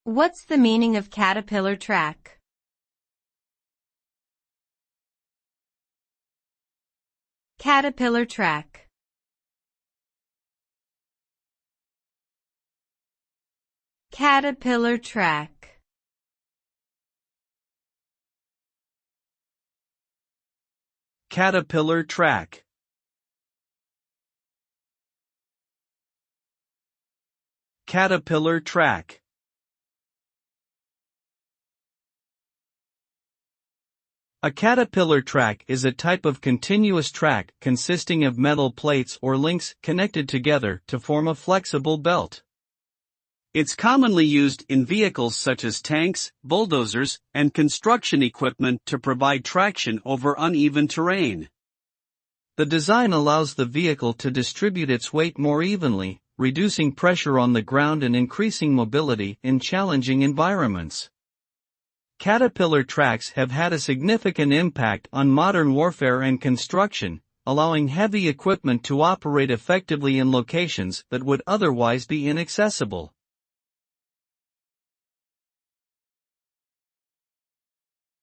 What's the meaning of caterpillar track? Caterpillar track. Caterpillar track. Caterpillar track. Caterpillar track. A caterpillar track is a type of continuous track consisting of metal plates or links connected together to form a flexible belt. It's commonly used in vehicles such as tanks, bulldozers, and construction equipment to provide traction over uneven terrain. The design allows the vehicle to distribute its weight more evenly, reducing pressure on the ground and increasing mobility in challenging environments. Caterpillar tracks have had a significant impact on modern warfare and construction, allowing heavy equipment to operate effectively in locations that would otherwise be inaccessible.